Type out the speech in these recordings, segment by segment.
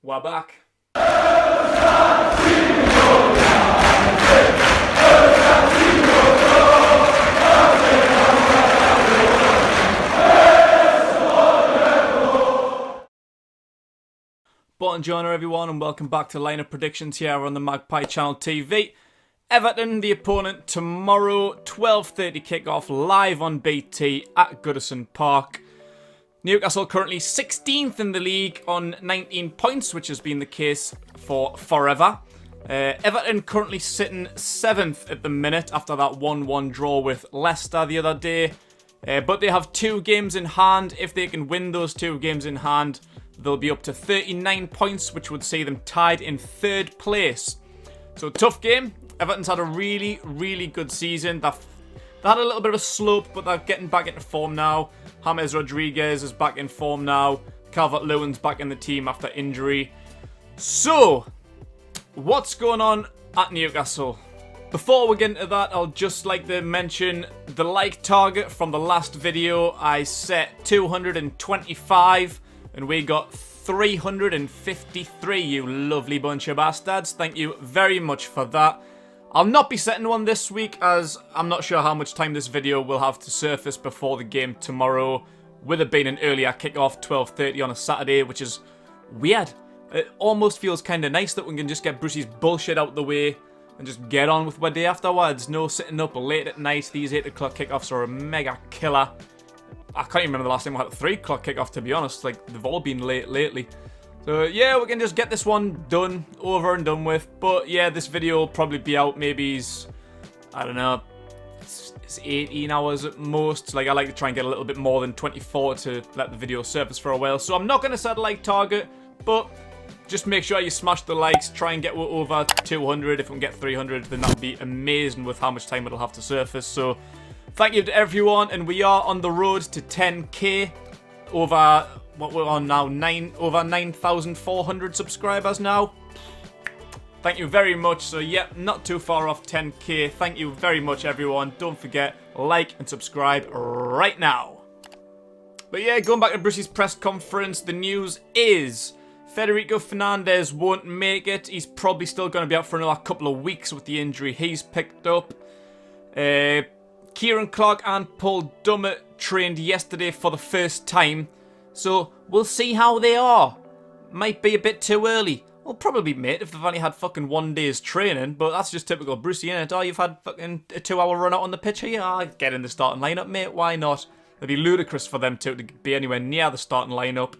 We're back. Buongiorno everyone and welcome back to Lineup Predictions here on the Magpie Channel TV. Everton, the opponent tomorrow, 12:30 kickoff live on BT at Goodison Park. Newcastle currently 16th in the league on 19 points, which has been the case for forever. Everton currently sitting 7th at the minute after that 1-1 draw with Leicester the other day. But they have 2 games in hand. If they can win those 2 games in hand, they'll be up to 39 points, which would see them tied in 3rd place. So tough game. Everton's had a really, really good season. They had a little bit of a slope, but they're getting back into form now. James Rodriguez is back in form now. Calvert-Lewin's back in the team after injury. So, what's going on at Newcastle? Before we get into that, I'll just like to mention the like target from the last video. I set 225 and we got 353, you lovely bunch of bastards. Thank you very much for that. I'll not be setting one this week as I'm not sure how much time this video will have to surface before the game tomorrow, with it being an earlier kickoff, 12:30 on a Saturday, which is weird. It almost feels kind of nice that we can just get Brucey's bullshit out the way and just get on with our day afterwards. No sitting up late at night. These 8 o'clock kickoffs are a mega killer. I can't even remember the last time we had a 3 o'clock kickoff, to be honest. Like, they've all been late lately. So, yeah, we can just get this one done, over and done with. But, yeah, this video will probably be out maybe, I don't know, it's 18 hours at most. Like, I like to try and get a little bit more than 24 to let the video surface for a while. So, I'm not going to set a like target, but just make sure you smash the likes. Try and get over 200. If we can get 300, then that would be amazing with how much time it'll have to surface. So, thank you to everyone, and we are on the road to 10k over what we're on now, over 9,400 subscribers now. Thank you very much. So yeah, not too far off 10k. Thank you very much everyone. Don't forget, like and subscribe right now. But yeah, going back to Brucey's press conference, the news is Federico Fernandez won't make it. He's probably still going to be out for another couple of weeks with the injury he's picked up. Kieran Clark and Paul Dummett trained yesterday for the first time, so we'll see how they are. Might be a bit too early. Well, probably, mate, if they've only had fucking 1 day's training, but that's just typical Brucey, innit? Oh, you've had fucking a 2-hour run out on the pitch here? Yeah, get in the starting lineup, mate. Why not? It'd be ludicrous for them to be anywhere near the starting lineup.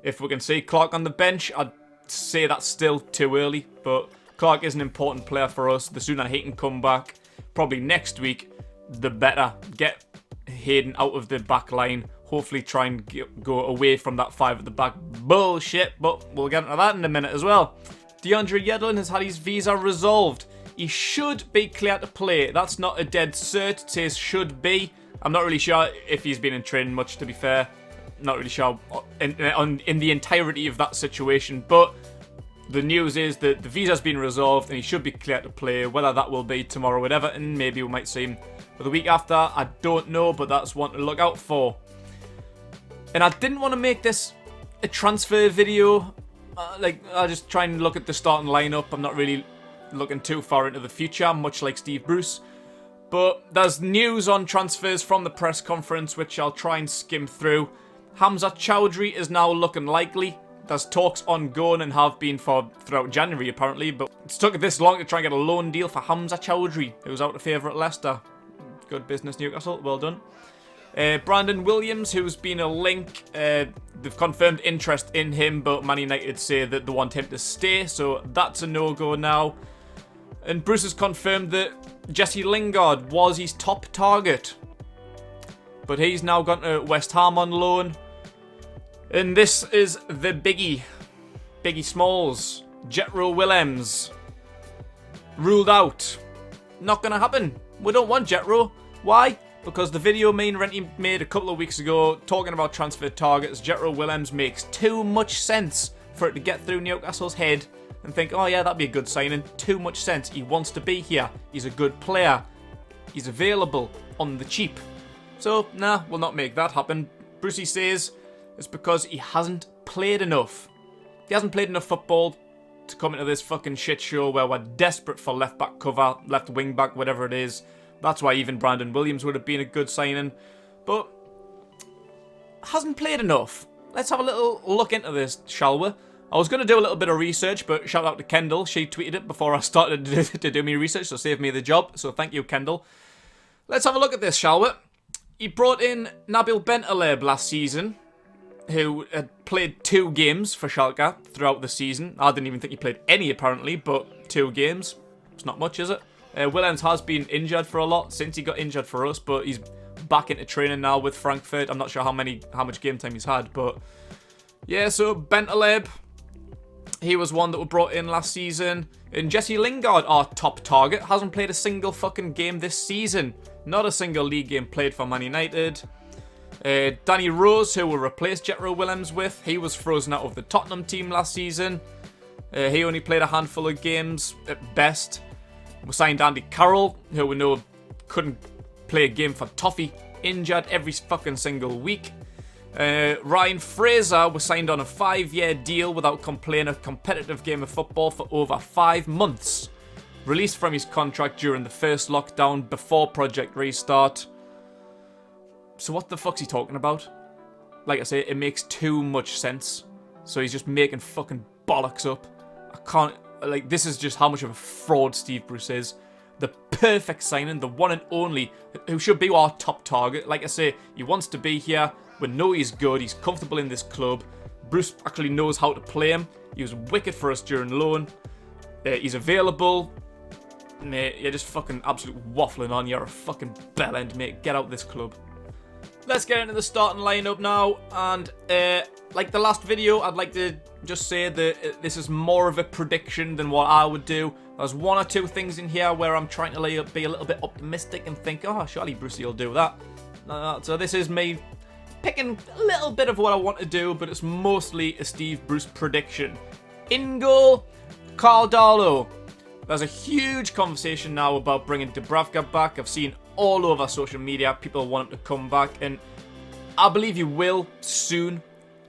If we can see Clark on the bench, I'd say that's still too early, but Clark is an important player for us. The sooner he can come back, probably next week, the better. Get Hayden out of the back line. Hopefully try and go away from that 5 at the back bullshit, but we'll get into that in a minute as well. DeAndre Yedlin has had his visa resolved. He should be clear to play. That's not a dead cert. It says should be. I'm not really sure if he's been in training much, to be fair. Not really sure in the entirety of that situation, but the news is that the visa's been resolved and he should be clear to play. Whether that will be tomorrow with Everton, maybe we might see him for the week after, I don't know, but that's one to look out for. And I didn't want to make this a transfer video. I'll just try and look at the starting lineup. I'm not really looking too far into the future, much like Steve Bruce. But there's news on transfers from the press conference, which I'll try and skim through. Hamza Chowdhury is now looking likely. There's talks ongoing and have been for throughout January, apparently. But it's took this long to try and get a loan deal for Hamza Chowdhury, who was out of favour at Leicester. Good business, Newcastle. Well done. Brandon Williams, who's been a link, they've confirmed interest in him, but Man United say that they want him to stay, so that's a no-go now. And Bruce has confirmed that Jesse Lingard was his top target, but he's now gone to West Ham on loan. And this is the Biggie Smalls, Jethro Willems, ruled out. Not gonna happen. We don't want Jethro. Why? Because the video me and Renty made a couple of weeks ago talking about transfer targets, Jethro Willems makes too much sense for it to get through Newcastle's head and think, oh yeah, that'd be a good signing. Too much sense. He wants to be here. He's a good player. He's available on the cheap. So, nah, we'll not make that happen. Brucey says it's because he hasn't played enough. he hasn't played enough football to come into this fucking shit show where we're desperate for left back cover, left wing back, whatever it is. That's why even Brandon Williams would have been a good signing. But hasn't played enough. Let's have a little look into this, shall we? I was going to do a little bit of research, but shout out to Kendall. She tweeted it before I started to do my research, so saved me the job. So thank you, Kendall. Let's have a look at this, shall we? He brought in Nabil Bentaleb last season, who had played 2 games for Schalke throughout the season. I didn't even think he played any, apparently, but 2 games. It's not much, is it? Willems has been injured for a lot since he got injured for us, but he's back into training now with Frankfurt. I'm not sure how much game time he's had, but yeah, so Bentaleb, he was one that was brought in last season. And Jesse Lingard, our top target, hasn't played a single fucking game this season. Not a single league game played for Man United. Danny Rose, who will replace Jetro Willems with, he was frozen out of the Tottenham team last season. He only played a handful of games at best. We signed Andy Carroll, who we know couldn't play a game for Toffee, injured every fucking single week. Ryan Fraser was signed on a 5-year deal without playing a competitive game of football for over 5 months. Released from his contract during the first lockdown before Project Restart. So what the fuck's he talking about? Like I say, it makes too much sense. So he's just making fucking bollocks up. I can't... Like, this is just how much of a fraud Steve Bruce is. The perfect signing, the one and only, who should be our top target. Like I say, he wants to be here. We know he's good. He's comfortable in this club. Bruce actually knows how to play him. He was wicked for us during loan. He's available. Mate, you're just fucking absolute waffling on. You're a fucking bellend, mate. Get out this club. Let's get into the starting lineup now. And like the last video, I'd like to just say that this is more of a prediction than what I would do. There's 1 or 2 things in here where I'm trying to be a little bit optimistic and think, oh, surely Brucey will do that. So this is me picking a little bit of what I want to do, but it's mostly a Steve Bruce prediction. In goal, Karl Darlow. There's a huge conversation now about bringing Dubravka back. I've seen all over social media people want him to come back, and I believe he will soon.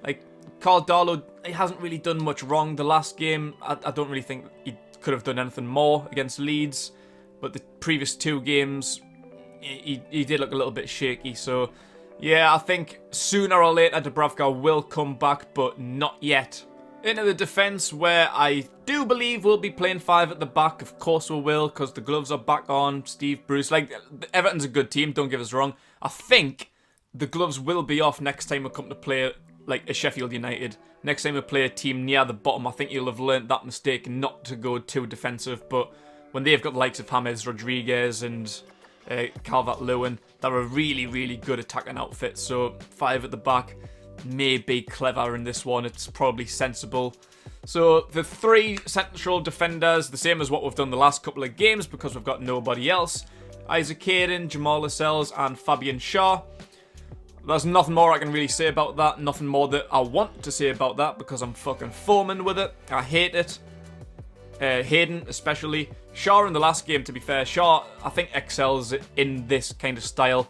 Like, Karl Darlow, he hasn't really done much wrong. The last game, I don't really think he could have done anything more against Leeds, but the previous 2 games, he did look a little bit shaky. So, yeah, I think sooner or later Dubravka will come back, but not yet. Into the defence, where I do believe we'll be playing 5 at the back. Of course we will, because the gloves are back on. Steve Bruce, like, Everton's a good team, don't get us wrong. I think the gloves will be off next time we come to play, like, a Sheffield United. Next time we play a team near the bottom, I think you'll have learnt that mistake not to go too defensive. But when they've got the likes of James Rodriguez and Calvert-Lewin, they're a really, really good attacking outfit. So 5 at the back may be clever in this one. It's probably sensible. So the 3 central defenders, the same as what we've done the last couple of games because we've got nobody else. Isaac Hayden, Jamal Lascelles and Fabian Schär. There's nothing more I can really say about that. Nothing more that I want to say about that because I'm fucking foaming with it. I hate it. Hayden especially. Schär in the last game, to be fair. Schär, I think, excels in this kind of style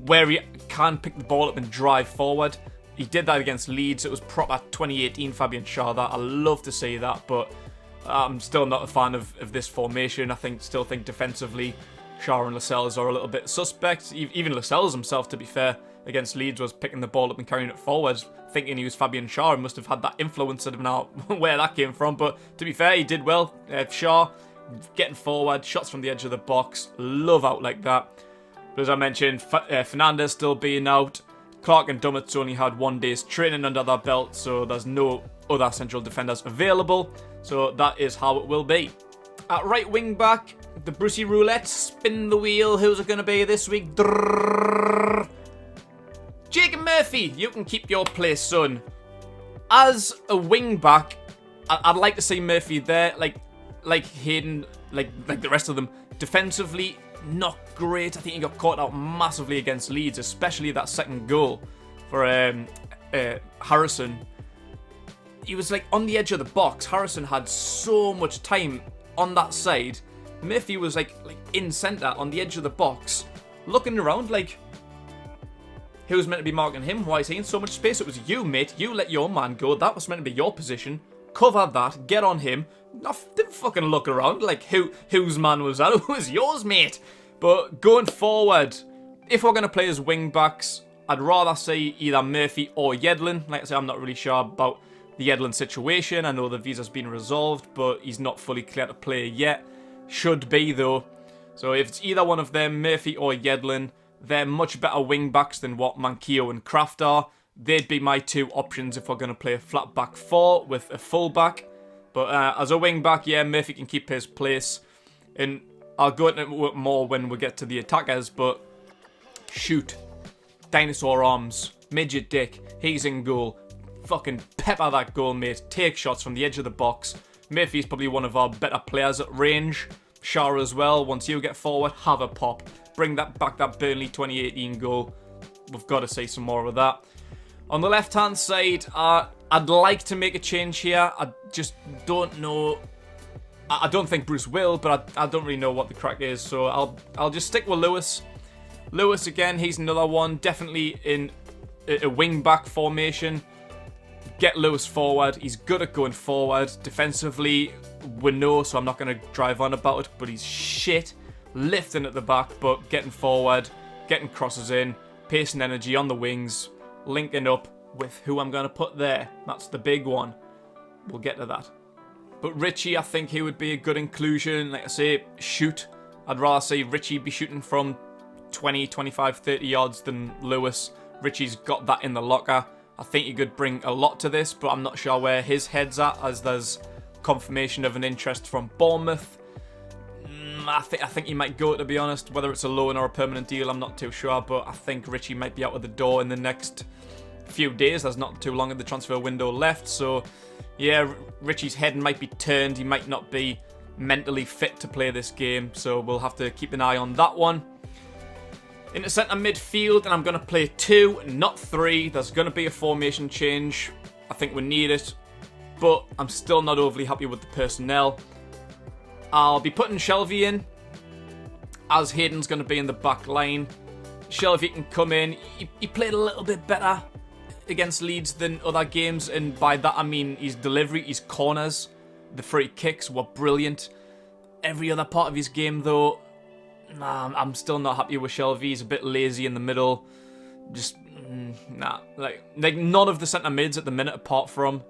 where he can pick the ball up and drive forward. He did that against Leeds. It was proper 2018 Fabian Schär that. I love to see that, but I'm still not a fan of this formation. Still think defensively Schär and Lascelles are a little bit suspect. Even Lascelles himself, to be fair, against Leeds was picking the ball up and carrying it forward, thinking he was Fabian Schär and must have had that influence. I don't know where that came from, but to be fair, he did well. Schär getting forward, shots from the edge of the box, love out like that. But as I mentioned, Fernandes still being out. Clark and Dummett's only had 1 day's training under their belt, so there's no other central defenders available. So that is how it will be. At right wing back, the Brucey Roulette, spin the wheel. Who's it going to be this week? Drrrr. Jacob Murphy, you can keep your place, son. As a wing back, I'd like to see Murphy there, like Hayden, like the rest of them. Defensively, not great. I think he got caught out massively against Leeds, especially that second goal for Harrison. He was like on the edge of the box. Harrison had so much time on that side. Murphy was like in centre on the edge of the box, looking around like, Who's meant to be marking him? Why is he in so much space? It was you, mate. You let your man go. That was meant to be your position. Cover that. Get on him. Didn't fucking look around like whose man was that? Who was yours, mate? But going forward, if we're going to play as wing-backs, I'd rather see either Murphy or Yedlin. Like I say, I'm not really sure about the Yedlin situation. I know the visa's been resolved, but he's not fully clear to play yet. Should be, though. So if it's either one of them, Murphy or Yedlin, they're much better wing-backs than what Manquillo and Kraft are. They'd be my two options if we're going to play a flat back four with a full-back. But as a wing-back, yeah, Murphy can keep his place. And I'll go into it more when we get to the attackers, but shoot. Dinosaur arms. Midget dick. He's in goal. Fucking pepper that goal, mate. Take shots from the edge of the box. Murphy's probably one of our better players at range. Shara as well. Once you get forward, have a pop. Bring that back, that Burnley 2018 goal. We've got to see some more of that. On the left-hand side, I'd like to make a change here. I just don't know. I don't think Bruce will, but I don't really know what the crack is. So I'll just stick with Lewis. Lewis, again, he's another one. Definitely in a wing-back formation. Get Lewis forward. He's good at going forward. Defensively, we know, so I'm not going to drive on about it, but he's shit. Lifting at the back, but getting forward, getting crosses in, pace and energy on the wings, linking up with who I'm going to put there. That's the big one. We'll get to that. But Richie, I think he would be a good inclusion. Like I say, shoot. I'd rather see Richie be shooting from 20, 25, 30 yards than Lewis. Richie's got that in the locker. I think he could bring a lot to this, but I'm not sure where his head's at, as there's confirmation of an interest from Bournemouth. I think he might go, to be honest. Whether it's a loan or a permanent deal, I'm not too sure, but I think Richie might be out of the door in the next few days. There's not too long of the transfer window left, so yeah, Richie's head might be turned. He might not be mentally fit to play this game, so we'll have to keep an eye on that one. Into centre midfield, and I'm going to play 2, not 3. There's going to be a formation change. I think we need it, but I'm still not overly happy with the personnel. I'll be putting Shelvey in, as Hayden's going to be in the back line. Shelvey can come in. He played a little bit better against Leeds than other games, and by that I mean his delivery, his corners, the free kicks were brilliant. Every other part of his game, though, nah, I'm still not happy with Shelvey. He's a bit lazy in the middle. Just, nah. Like none of the centre mids at the minute, apart from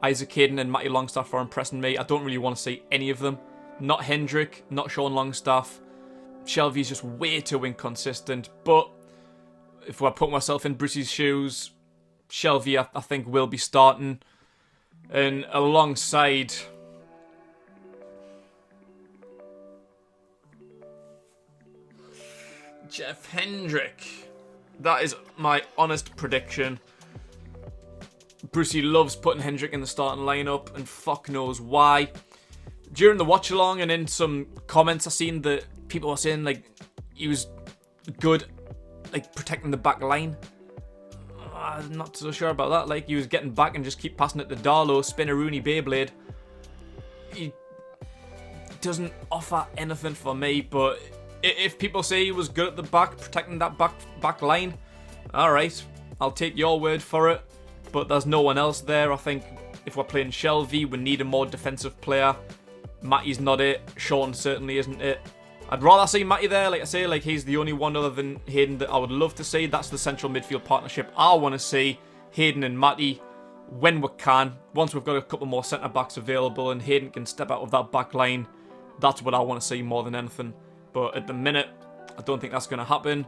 Isaac Hayden and Matty Longstaff, are impressing me. I don't really want to see any of them. Not Hendrick, not Sean Longstaff. Shelvey's just way too inconsistent. But if I put myself in Bruce's shoes, Shelvey, I think, will be starting. And alongside Jeff Hendrick. That is my honest prediction. Brucey loves putting Hendrick in the starting lineup, and fuck knows why. During the watch along and in some comments I seen that people were saying like he was good like protecting the back line. I'm not so sure about that. Like he was getting back and just keep passing it to Darlow, Spinneroonie, Beyblade. He doesn't offer anything for me, but if people say he was good at the back, protecting that back line, alright, I'll take your word for it. But there's no one else there. I think if we're playing Shelvey, we need a more defensive player. Matty's not it. Sean certainly isn't it. I'd rather see Matty there, like I say, like he's the only one other than Hayden that I would love to see. That's the central midfield partnership I want to see. Hayden and Matty when we can. Once we've got a couple more centre-backs available and Hayden can step out of that back line, that's what I want to see more than anything. But at the minute, I don't think that's going to happen.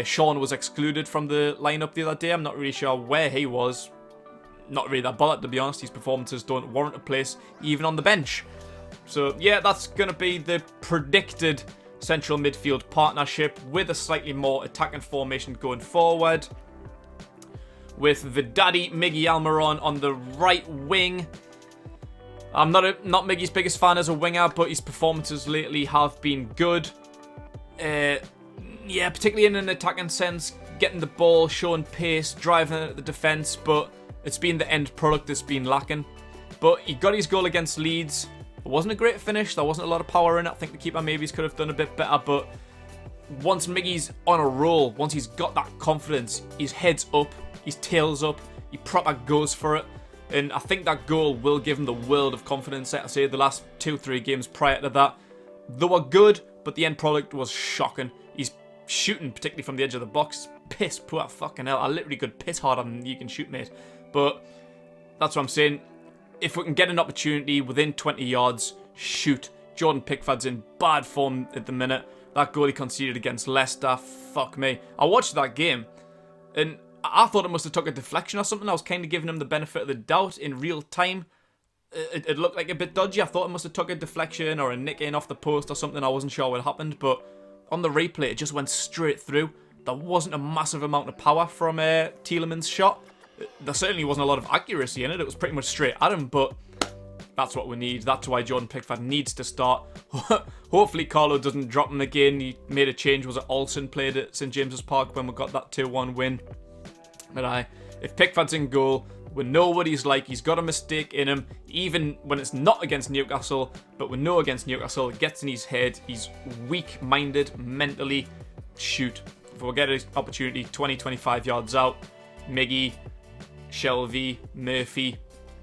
Sean was excluded from the lineup the other day. I'm not really sure where he was. Not really that bothered, to be honest. His performances don't warrant a place, even on the bench. So, yeah, that's going to be the predicted central midfield partnership with a slightly more attacking formation going forward. With the daddy, Miggy Almiron, on the right wing. I'm not Miggy's biggest fan as a winger, but his performances lately have been good. Yeah, particularly in an attacking sense, getting the ball, showing pace, driving at the defence, but it's been the end product that's been lacking. But he got his goal against Leeds. It wasn't a great finish. There wasn't a lot of power in it. I think the keeper maybe could have done a bit better, but once Miggy's on a roll, once he's got that confidence, his head's up, his tail's up, he proper goes for it. And I think that goal will give him the world of confidence. Like I say, the last 2-3 games prior to that, they were good, but the end product was shocking. He's shooting, particularly from the edge of the box, piss poor, fucking hell. I literally could piss harder than you can shoot, mate. But that's what I'm saying. If we can get an opportunity within 20 yards, shoot. Jordan Pickford's in bad form at the minute. That goal he conceded against Leicester, fuck me. I watched that game, and I thought it must have took a deflection or something. I was kind of giving him the benefit of the doubt in real time. It looked like a bit dodgy. I thought it must have took a deflection or a nick in off the post or something. I wasn't sure what happened, but on the replay, it just went straight through. There wasn't a massive amount of power from Tielemans' shot. There certainly wasn't a lot of accuracy in it. It was pretty much straight at him, but that's what we need. That's why Jordan Pickford needs to start. Hopefully Carlo doesn't drop him again. He made a change. Was it Olsen played at St James's Park when we got that 2-1 win? But if Pickford's in goal, we know what he's like. He's got a mistake in him, even when it's not against Newcastle. But we know against Newcastle, it gets in his head. He's weak-minded, mentally. Shoot. If we get an opportunity, 20-25 yards out, Miggy, Shelvey, Murphy,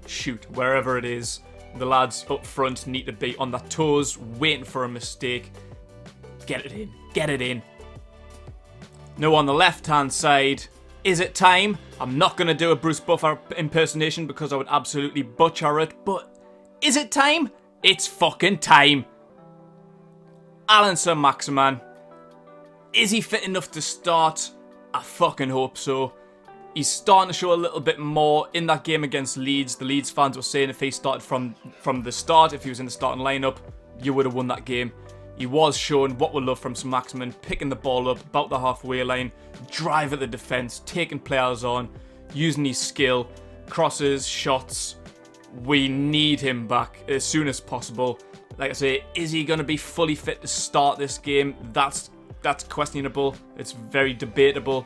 shoot. Wherever it is, the lads up front need to be on their toes, waiting for a mistake. Get it in. Get it in. Now on the left-hand side, is it time? I'm not going to do a Bruce Buffer impersonation because I would absolutely butcher it, but is it time? It's fucking time. Alan Saint-Maximin. Is he fit enough to start? I fucking hope so. He's starting to show a little bit more in that game against Leeds. The Leeds fans were saying if he started from the start, if he was in the starting lineup, you would have won that game. He was showing what we love from Saint-Maximin, picking the ball up about the halfway line, drive at the defence, taking players on, using his skill, crosses, shots. We need him back as soon as possible. Like I say, is he going to be fully fit to start this game? That's questionable. It's very debatable,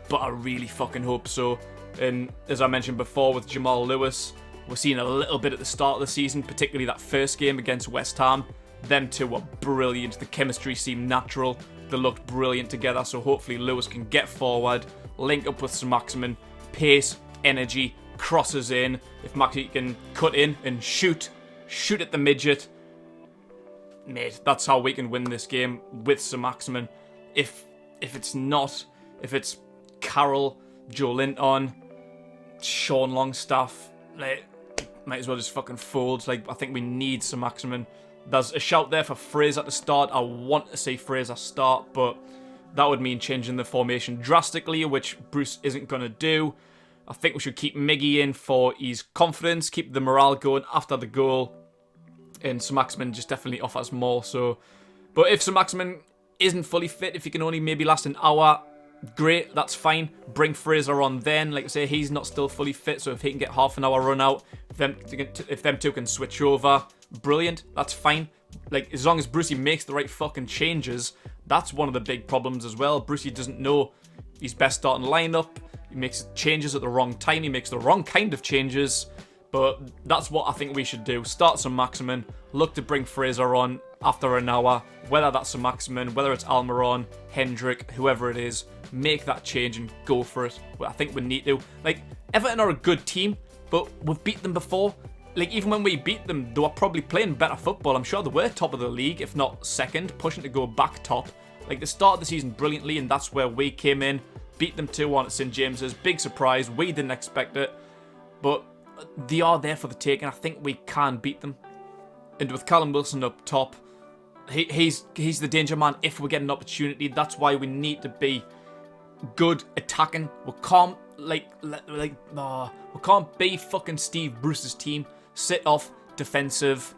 but I really fucking hope so. And as I mentioned before with Jamal Lewis, we're seeing a little bit at the start of the season, particularly that first game against West Ham. Them two were brilliant. The chemistry seemed natural. They looked brilliant together. So hopefully Lewis can get forward, link up with Saint-Maximin, pace, energy, crosses in. If Maxi can cut in and shoot at the midget, mate, that's how we can win this game with Saint-Maximin. If it's Carroll, Joe Linton, Sean Longstaff, like, might as well just fucking fold. Like, I think we need Saint-Maximin. There's a shout there for Fraser to start. I want to see Fraser start, but that would mean changing the formation drastically, which Bruce isn't going to do. I think we should keep Miggy in for his confidence, keep the morale going after the goal, and Saint-Maximin just definitely offers more. So, but if Saint-Maximin isn't fully fit, if he can only maybe last an hour, great, that's fine. Bring Fraser on then. Like I say, he's not still fully fit, so if he can get half an hour run out, if them two can switch over, brilliant, that's fine. Like, as long as Brucey makes the right fucking changes, that's one of the big problems as well. Brucey doesn't know his best starting lineup. He makes changes at the wrong time. He makes the wrong kind of changes. But that's what I think we should do. Start Saint-Maximin, look to bring Fraser on after an hour, whether that's Saint-Maximin, whether it's Almiron, Hendrick, whoever it is, make that change and go for it. Well, I think we need to. Like, Everton are a good team, but we've beat them before. Like, even when we beat them, they were probably playing better football. I'm sure they were top of the league, if not second, pushing to go back top. Like, they started the season brilliantly, and that's where we came in, beat them 2-1 at St James's. Big surprise. We didn't expect it, but they are there for the take, and I think we can beat them. And with Callum Wilson up top, he's the danger man if we get an opportunity. That's why we need to be good attacking. We can't we can't be fucking Steve Bruce's team. Sit off, defensive,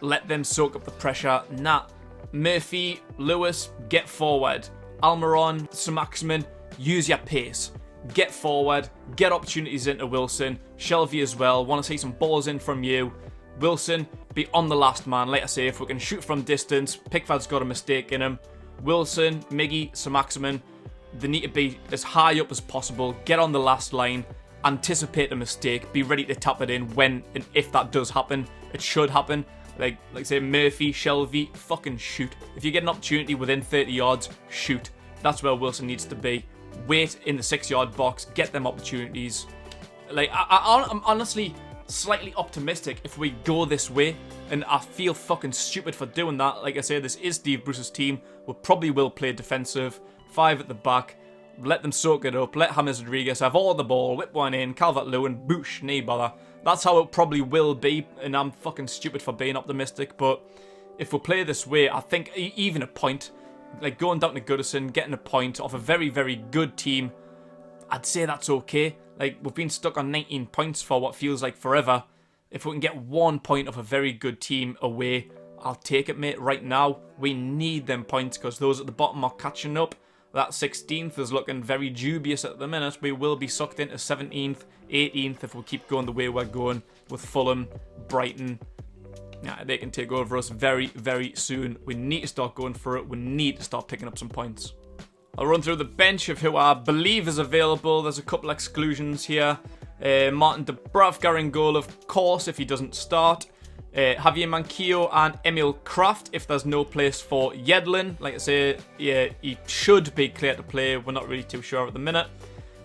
let them soak up the pressure. Nah. Murphy, Lewis, get forward. Almiron, Saint-Maximin, use your pace. Get forward, get opportunities into Wilson. Shelvey as well, want to see some balls in from you. Wilson, be on the last man. Like I say, if we can shoot from distance, Pickford's got a mistake in him. Wilson, Miggy, Saint-Maximin, they need to be as high up as possible. Get on the last line, anticipate a mistake, be ready to tap it in when and if that does happen. It should happen. Like say Murphy, Shelby, fucking shoot. If you get an opportunity within 30 yards, shoot. That's where Wilson needs to be. Wait in the 6-yard box, get them opportunities. Like, I'm honestly slightly optimistic if we go this way, and I feel fucking stupid for doing that. Like I say, this is Steve Bruce's team. We probably will play defensive, 5 at the back, let them soak it up, let James Rodriguez have all the ball, whip one in, Calvert-Lewin, boosh, no bother. That's how it probably will be, and I'm fucking stupid for being optimistic, but if we play this way, I think even a point, like going down to Goodison, getting a point off a very, very good team, I'd say that's okay. Like, we've been stuck on 19 points for what feels like forever. If we can get 1 point of a very good team away, I'll take it, mate. Right now, we need them points because those at the bottom are catching up. That 16th is looking very dubious at the minute. We will be sucked into 17th, 18th if we keep going the way we're going with Fulham, Brighton. Yeah, they can take over us very, very soon. We need to start going for it. We need to start picking up some points. I'll run through the bench of who I believe is available. There's a couple exclusions here. Martin Dubravka in goal, of course, if he doesn't start. Javier Manquillo and Emil Kraft if there's no place for Yedlin. Like I say, yeah, he should be clear to play. We're not really too sure at the minute.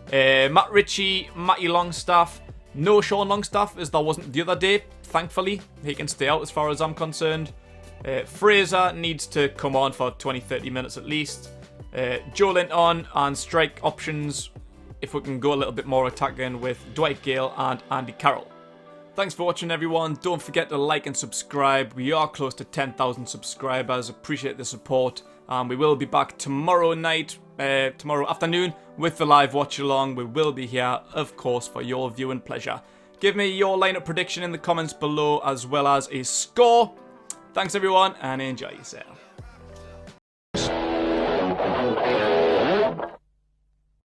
Matt Ritchie, Matty Longstaff. No Sean Longstaff, as there wasn't the other day. Thankfully, he can stay out as far as I'm concerned. Fraser needs to come on for 20-30 minutes at least. Joe Linton and strike options if we can go a little bit more attacking with Dwight Gale and Andy Carroll. Thanks for watching, everyone. Don't forget to like and subscribe. We are close to 10,000 subscribers. Appreciate the support. We will be back tomorrow afternoon with the live watch along. We will be here, of course, for your viewing pleasure. Give me your lineup prediction in the comments below as well as a score. Thanks, everyone, and enjoy yourself.